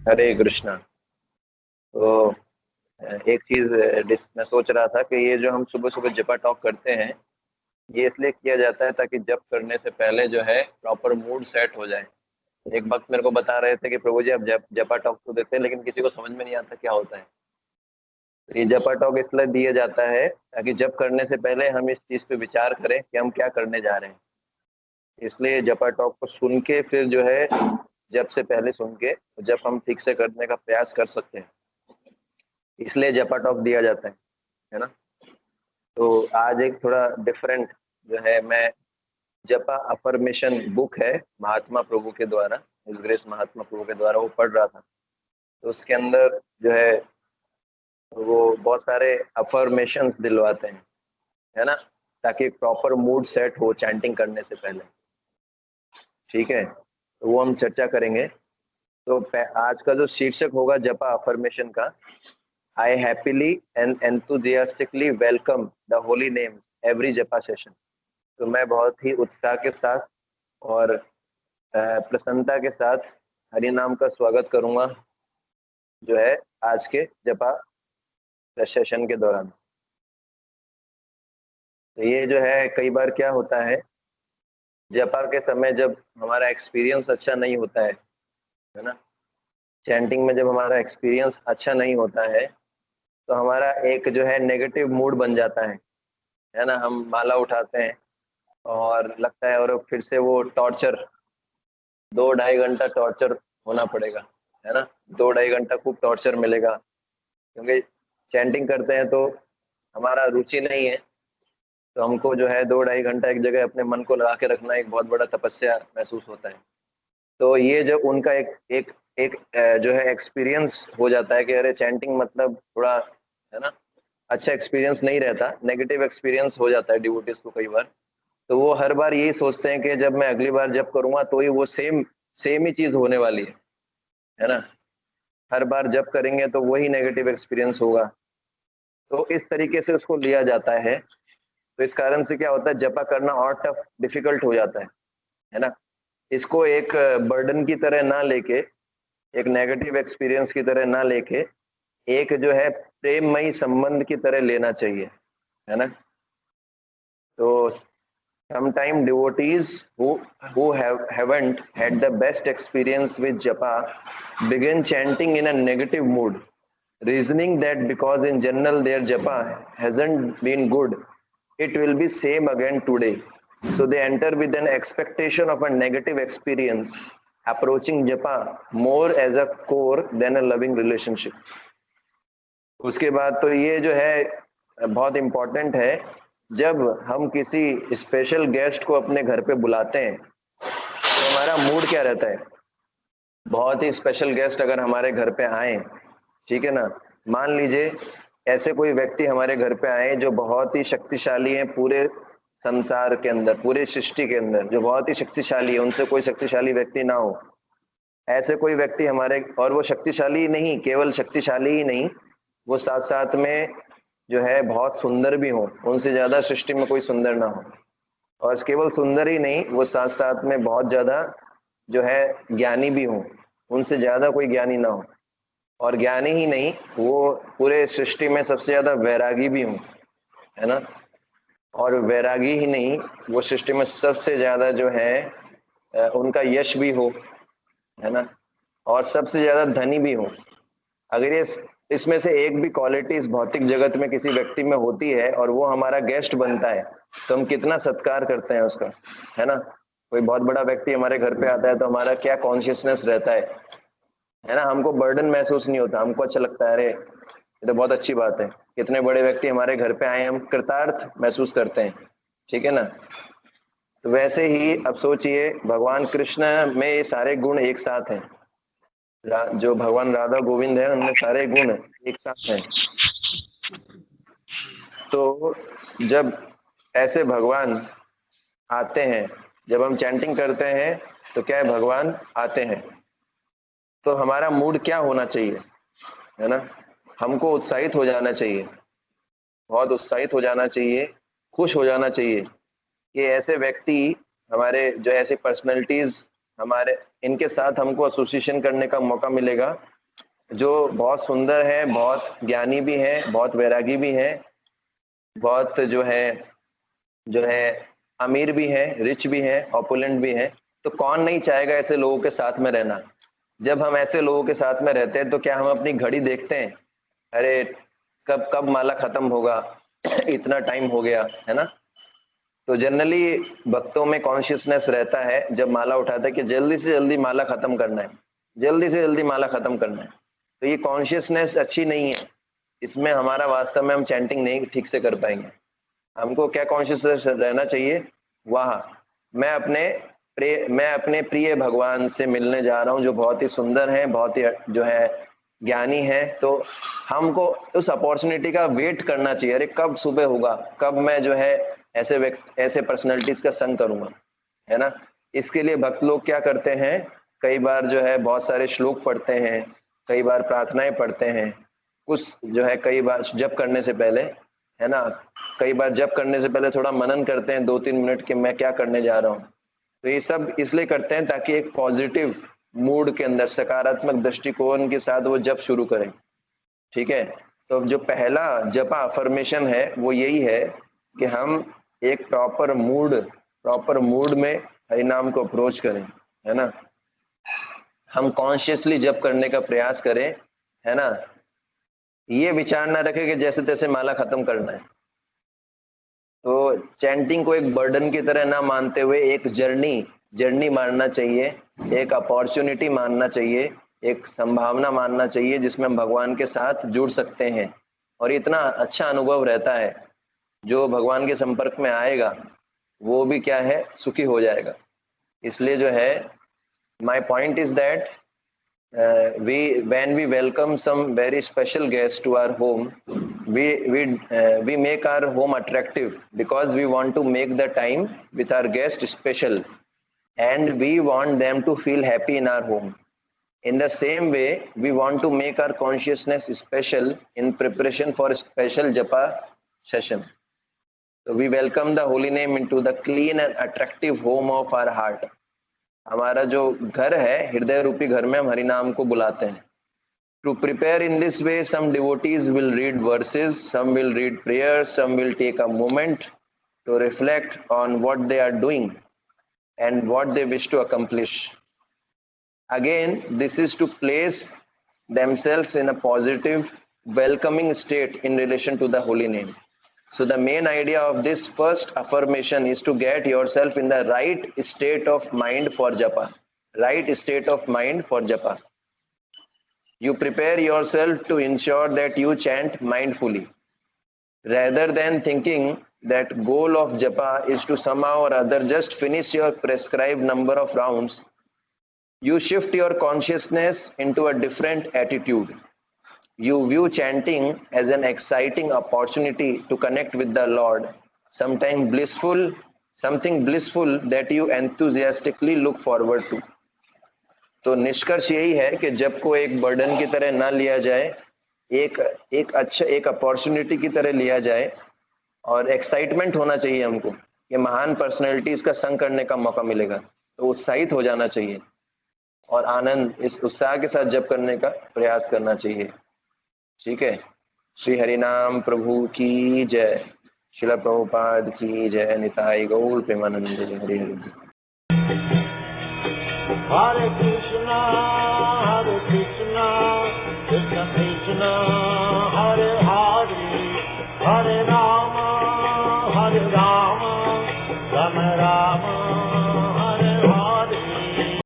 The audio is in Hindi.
हरे कृष्णा। तो एक चीज मैं सोच रहा था कि ये जो हम सुबह सुबह जपा टॉक करते हैं, ये इसलिए किया जाता है ताकि जप करने से पहले जो है प्रॉपर मूड सेट हो जाए। एक वक्त मेरे को बता रहे थे कि प्रभु जी आप जपा टॉक तो देते हैं लेकिन किसी को समझ में नहीं आता क्या होता है। तो ये जपा टॉक इसलिए दिया जाता है ताकि जप करने से पहले हम इस चीज पे विचार करें कि हम क्या करने जा रहे हैं। इसलिए जपा टॉक को सुन के फिर जो है जप से पहले सुन के जप हम ठीक से करने का प्रयास कर सकते हैं, इसलिए जपा टॉक दिया जाता है ना। तो आज एक थोड़ा डिफरेंट जो है, मैं जपा अफर्मेशन बुक है महात्मा प्रभु के द्वारा, इस ग्रेस महात्मा प्रभु के द्वारा वो पढ़ रहा था। तो उसके अंदर जो है वो बहुत सारे अफर्मेशंस दिलवाते हैं, है ना, ताकि एक प्रॉपर मूड सेट हो चैंटिंग करने से पहले। ठीक है, तो वो हम चर्चा करेंगे। तो आज का जो शीर्षक होगा जपा अफर्मेशन का, I happily and enthusiastically welcome the holy names every japa session. तो मैं बहुत ही उत्साह के साथ और प्रसन्नता के साथ हरि नाम का स्वागत करूंगा जो है आज के जपा सेशन के दौरान। तो ये जो है कई बार क्या होता है, जपा के समय जब हमारा एक्सपीरियंस अच्छा नहीं होता है ना, चैंटिंग में जब हमारा एक्सपीरियंस अच्छा नहीं होता है तो हमारा एक जो है नेगेटिव मूड बन जाता है ना। हम माला उठाते हैं और लगता है और फिर से वो टॉर्चर, 2-2.5 घंटा टॉर्चर होना पड़ेगा, है ना। 2-2.5 घंटा खूब टॉर्चर मिलेगा क्योंकि चैंटिंग करते हैं तो हमारा रुचि नहीं है, तो हमको जो है 2-2.5 घंटा एक जगह अपने मन को लगा के रखना एक बहुत बड़ा तपस्या महसूस होता है। तो ये जो उनका एक एक एक जो है एक्सपीरियंस हो जाता है कि अरे चैंटिंग मतलब थोड़ा, है ना, अच्छा एक्सपीरियंस नहीं रहता, नेगेटिव एक्सपीरियंस हो जाता है डिवोटीज को कई बार। तो वो हर बार यही सोचते हैं कि जब मैं अगली बार जब करूंगा तो ही वो सेम सेम ही चीज होने वाली है ना। हर बार जब करेंगे तो वही नेगेटिव एक्सपीरियंस होगा। तो इस तरीके से उसको लिया जाता है। तो इस कारण से क्या होता है, जपा करना और टफ डिफिकल्ट हो जाता है ना। इसको एक बर्डन की तरह ना लेके, एक नेगेटिव एक्सपीरियंस की तरह ना लेके, एक जो है प्रेममयी संबंध की तरह लेना चाहिए, है ना। तो sometimes devotees haven't had the best experience with japa begin chanting in a negative mood, reasoning that because in general their japa hasn't been good, it will be same again today. So they enter with an expectation of a negative experience, approaching japa more as a core than a loving relationship. उसके बाद तो ये जो है बहुत इम्पोर्टेंट है, जब हम किसी स्पेशल गेस्ट को अपने घर पे बुलाते हैं तो हमारा मूड क्या रहता है। बहुत ही स्पेशल गेस्ट अगर हमारे घर पे आए, ठीक है ना, मान लीजिए ऐसे कोई व्यक्ति हमारे घर पे आए जो बहुत ही शक्तिशाली है पूरे संसार के अंदर, पूरे सृष्टि के अंदर जो बहुत ही शक्तिशाली है, उनसे कोई शक्तिशाली व्यक्ति ना हो, ऐसे कोई व्यक्ति हमारे, और वो शक्तिशाली नहीं, केवल शक्तिशाली ही नहीं, वो साथ साथ में जो है बहुत सुंदर भी हो, उनसे ज्यादा सृष्टि में कोई सुंदर ना हो, और केवल सुंदर ही नहीं, वो साथ साथ में बहुत ज्यादा जो है ज्ञानी भी हो, उनसे ज्यादा कोई ज्ञानी ना हो, और ज्ञानी ही नहीं, वो पूरे सृष्टि में सबसे ज्यादा वैरागी भी हो, है ना। और वैरागी ही नहीं, वो सृष्टि में सबसे ज्यादा जो है उनका यश भी हो, है ना, और सबसे ज्यादा धनी भी हो। अगर ये इसमें से एक भी क्वालिटी इस भौतिक जगत में किसी व्यक्ति में होती है और वो हमारा गेस्ट बनता है तो हम कितना सत्कार करते हैं उसका, है ना। कोई बहुत बड़ा व्यक्ति हमारे घर पे आता है तो हमारा क्या कॉन्शियसनेस रहता है ना। हमको बर्डन महसूस नहीं होता, हमको अच्छा लगता है, अरे ये तो बहुत अच्छी बात है, कितने बड़े व्यक्ति हमारे घर पे आए, हम कृतार्थ महसूस करते हैं, ठीक है ना। तो वैसे ही अब सोचिए भगवान कृष्ण में ये सारे गुण एक साथ हैं, जो भगवान राधा गोविंद है उनमें सारे गुण एक साथ हैं। तो जब ऐसे भगवान आते हैं, जब हम चैंटिंग करते हैं तो क्या है, भगवान आते हैं, तो हमारा मूड क्या होना चाहिए, है ना। हमको उत्साहित हो जाना चाहिए, बहुत उत्साहित हो जाना चाहिए, खुश हो जाना चाहिए कि ऐसे व्यक्ति, हमारे जो ऐसे पर्सनैलिटीज हमारे इनके साथ हमको एसोसिएशन करने का मौका मिलेगा, जो बहुत सुंदर है, बहुत ज्ञानी भी है, बहुत वैरागी भी है, बहुत जो है अमीर भी है, रिच भी है, ऑपुलेंट भी है। तो कौन नहीं चाहेगा ऐसे लोगों के साथ में रहना। जब हम ऐसे लोगों के साथ में रहते हैं तो क्या हम अपनी घड़ी देखते हैं, अरे कब कब माला खत्म होगा, इतना टाइम हो गया, है ना। तो जनरली भक्तों में कॉन्शियसनेस रहता है जब माला उठाता है कि जल्दी से जल्दी माला खत्म करना है, जल्दी से जल्दी माला खत्म करना है। तो ये कॉन्शियसनेस अच्छी नहीं है, इसमें हमारा वास्तव में हम चैंटिंग नहीं ठीक से कर पाएंगे। हमको क्या कॉन्शियसनेस रहना चाहिए, वहाँ मैं अपने प्रिय भगवान से मिलने जा रहा हूँ, जो बहुत ही सुंदर है, बहुत ही जो है ज्ञानी है। तो हमको उस अपॉर्चुनिटी का वेट करना चाहिए, अरे कब सुबह होगा, कब मैं जो है ऐसे पर्सनैलिटीज का संग करूंगा, है ना। इसके लिए भक्त लोग क्या करते हैं, कई बार जो है बहुत सारे श्लोक पढ़ते हैं, कई बार प्रार्थनाएं पढ़ते हैं, कुछ जो है कई बार जप करने से पहले, है ना, कई बार जप करने से पहले थोड़ा मनन करते हैं 2-3 मिनट के मैं क्या करने जा रहा हूँ। तो ये सब इसलिए करते हैं ताकि एक पॉजिटिव मूड के अंदर सकारात्मक दृष्टिकोण के साथ वो जप शुरू करें, ठीक है। तो जो पहला जपा अफर्मेशन है वो यही है कि हम एक प्रॉपर मूड में हरिनाम को अप्रोच करें, है ना। हम कॉन्शियसली जप करने का प्रयास करें, है ना। ये विचार ना रखें कि जैसे तैसे माला खत्म करना है। तो चैंटिंग को एक बर्डन की तरह ना मानते हुए एक जर्नी मानना चाहिए, एक अपॉर्चुनिटी मानना चाहिए, एक संभावना मानना चाहिए जिसमें हम भगवान के साथ जुड़ सकते हैं। और इतना अच्छा अनुभव रहता है, जो भगवान के संपर्क में आएगा वो भी क्या है, सुखी हो जाएगा। इसलिए जो है my point is that when we welcome some very special guests to our home, we make our home attractive because we want to make the time with our guests special, and we want them to feel happy in our home. In the same way, we want to make our consciousness special in preparation for a special japa session. So we welcome the holy name into the clean and attractive home of our heart. हमारा जो घर है, हृदय रूपी घर में हम हरिनाम को बुलाते हैं। To prepare in this way, some devotees will read verses, some will read prayers, some will take a moment to reflect on what they are doing and what they wish to accomplish. Again, this is to place themselves in a positive, welcoming state in relation to the holy name. So the main idea of this first affirmation is to get yourself in the right state of mind for japa. Right state of mind for japa. You prepare yourself to ensure that you chant mindfully. Rather than thinking that goal of japa is to somehow or other just finish your prescribed number of rounds, you shift your consciousness into a different attitude. You view chanting as an exciting opportunity to connect with the Lord, something blissful that you enthusiastically look forward to. तो निष्कर्ष यही है कि जब को एक बर्डन की तरह ना लिया जाए, एक अपॉर्चुनिटी की तरह लिया जाए, और एक्साइटमेंट होना चाहिए हमको, ये महान पर्सनैलिटीज का संग करने का मौका मिलेगा, तो उत्साहित हो जाना चाहिए और आनंद, इस उत्साह के साथ जप करने का प्रयास करना चाहिए, ठीक है। श्री हरिनाम प्रभु की जय, श्रील प्रभुपाद की जय, निताई गौर प्रेमानंद। हरि हरि। हरे कृष्णा कृष्णा कृष्णा हरे हरे, हरे राम राम राम